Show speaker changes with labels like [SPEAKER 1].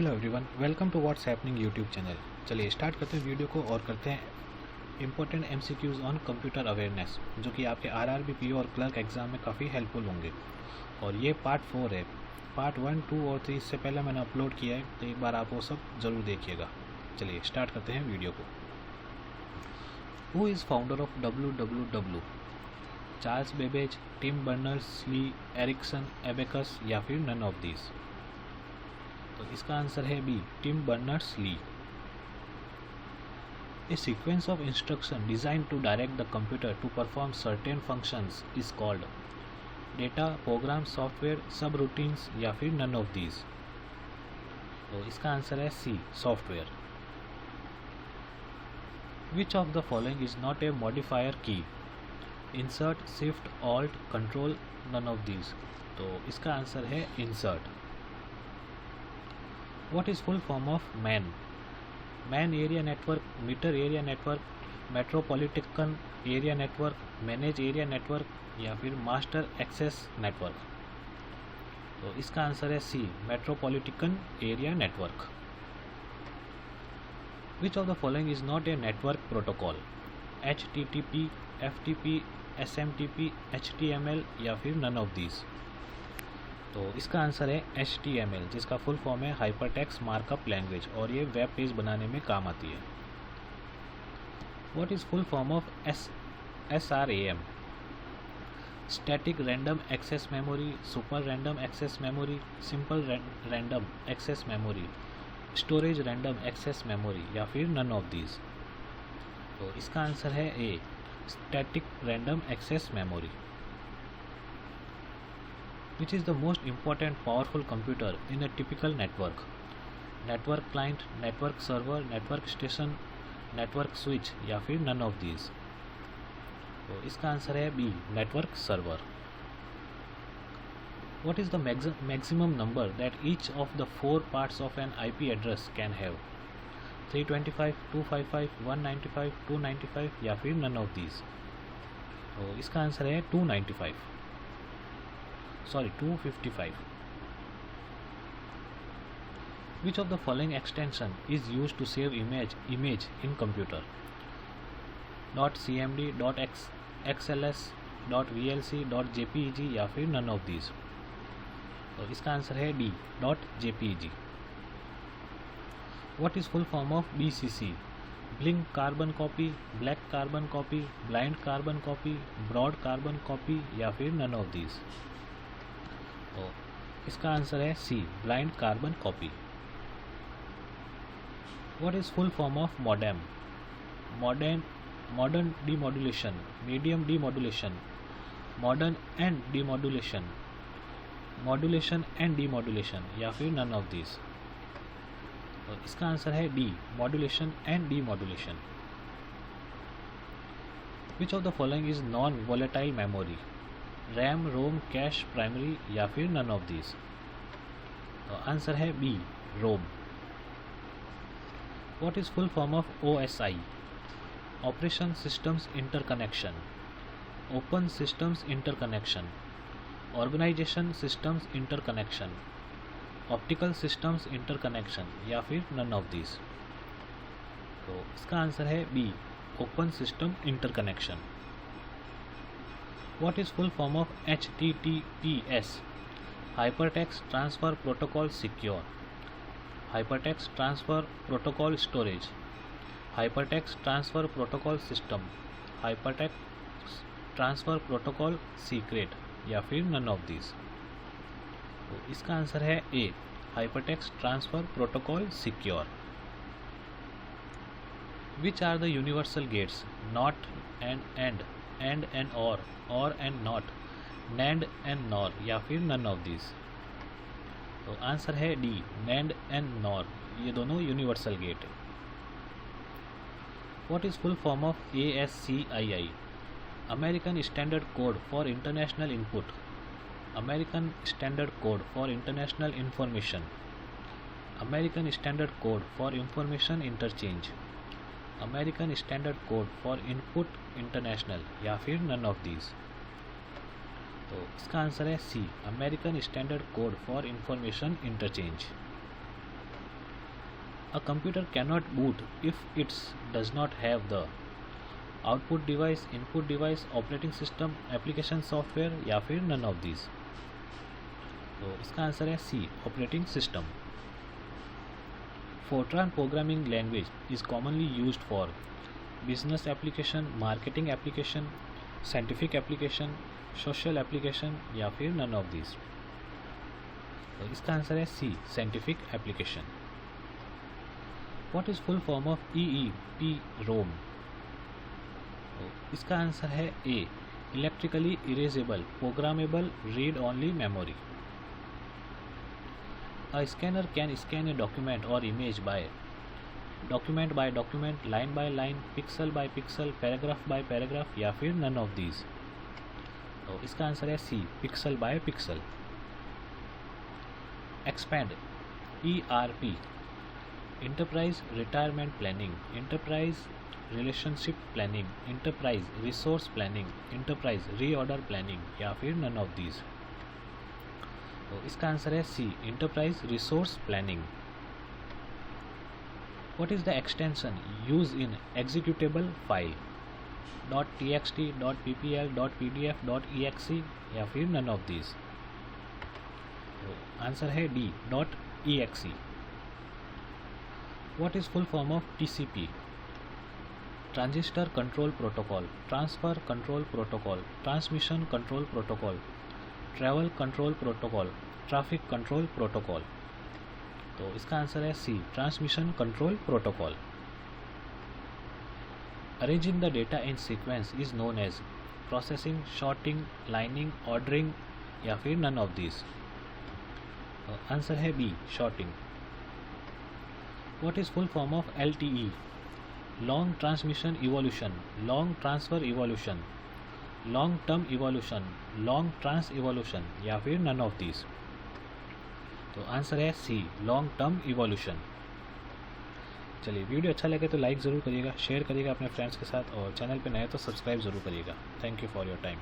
[SPEAKER 1] Hello everyone, welcome to what's happening YouTube channel. चलिए start करते हैं वीडियो को और करते हैं important MCQs on computer awareness, जो कि आपके आरआरबी पीओ और क्लर्क एग्जाम में काफ़ी हेल्पफुल होंगे। और ये पार्ट 4 है। पार्ट 1, 2 और 3 इससे पहले मैंने अपलोड किया है, तो एक बार आप वो सब ज़रूर देखिएगा। चलिए स्टार्ट करते हैं वीडियो को। Who is founder of WWW? Charles Babbage, Tim Berners-Lee, Ericsson, abacus या फिर नन ऑफ दीज? तो इसका आंसर है B, Tim Berners-Lee. A sequence of instruction designed to direct the computer to perform certain functions is called data, program, software, subroutines या फिर none of these? तो इसका answer है सी, software. Which of the following is not a modifier key? Insert, Shift, Alt, Control, none of these? तो इसका answer है insert। What is full form of MAN? MAN area network, meter area network, metropolitan area network, manage area network या फिर master access network? तो इसका answer है C, metropolitan area network. Which of the following is not a network protocol? HTTP, FTP, SMTP, HTML या फिर none of these? तो इसका answer है HTML, जिसका फुल फॉर्म है हाइपरटेक्स्ट मार्कअप लैंग्वेज, और ये वेब पेज बनाने में काम आती है। What is full form of SRAM? Static random access memory, super random access memory, simple random access memory, storage random access memory या फिर नन ऑफ दीज? तो इसका आंसर है A, static random access memory. Which is the most important powerful computer in a typical network? Network client, network server, network station, network switch या फिर none of these? तो इसका answer है B, network server। What is the maximum number that each of the 4 parts of an IP address can have? 325, 255, 195, 295 या फिर none of these? तो इसका answer है 255। 255। Which of the following extension is used to save image in computer? .cmd, .xls, .vlc, .jpeg या फिर none of these? तो इसका answer है D, .jpeg। What is full form of BCC? Blink carbon copy, black carbon copy, blind carbon copy, broad carbon copy या फिर none of these? तो इसका answer है C, blind carbon copy. What is full form of modem? Modern demodulation, medium demodulation, modern and demodulation, modulation and demodulation या फिर none of this? तो इसका answer है D, modulation and demodulation. Which of the following is non volatile memory? RAM, ROM, cache, primary या फिर none of these? तो answer है B, ROM. What is full form of OSI? Operation systems interconnection, open systems interconnection, organization systems interconnection, optical systems interconnection या फिर none of these? तो इसका answer है B, open system interconnection. What is full form of HTTPS? Hypertext Transfer Protocol Secure, Hypertext Transfer Protocol Storage, Hypertext Transfer Protocol System, Hypertext Transfer Protocol Secret या फिर none of these? तो इसका answer है ए, Hypertext Transfer Protocol Secure। Which are the universal gates? Not and and or and not, NAND and NOR या फिर none of these? तो answer है D, NAND and NOR, ये दोनों यूनिवर्सल गेट है। What is full form of ASCII? American standard code for international input, American standard code for international information, American standard code for information interchange, American standard code for input international या फिर none of these? तो इसका answer है C, American standard code for information interchange. A computer cannot boot if its does not have the output device, input device, operating system, application software या फिर none of these. तो इसका answer है C, operating system. Fortran programming language is commonly used for business application, marketing application, scientific application, social application या फिर none of these। तो इसका answer है सी, scientific application। What is full form of EEPROM? तो इसका answer है ए, electrically erasable programmable read only memory। A scanner can scan a document or image by document, line by line, pixel by pixel, paragraph by paragraph या फिर none of these। तो इसका answer है C, pixel by pixel. Expand, ERP, enterprise retirement planning, enterprise relationship planning, enterprise resource planning, enterprise reorder planning या फिर none of these. तो इसका answer है C, enterprise resource planning. What is the extension use in executable file? .txt, .ppl, .pdf, .exe या फिर none of these. तो answer है D, .exe। What is full form of TCP? Transistor control protocol, transfer control protocol, transmission control protocol, travel control protocol, traffic control protocol. तो इसका answer है C, transmission control protocol. Arranging the data in sequence is known as processing, sorting, lining, ordering या फिर none of this. तो answer है B, sorting. What is full form of LTE? Long transmission evolution, long transfer evolution, long term evolution, long trans evolution या फिर none of this. तो answer है C, long term evolution. चलिए, video अच्छा लगे तो लाइक ज़रूर करिएगा, शेयर करिएगा अपने फ्रेंड्स के साथ और चैनल पे नए तो सब्सक्राइब ज़रूर करिएगा। Thank you for your time.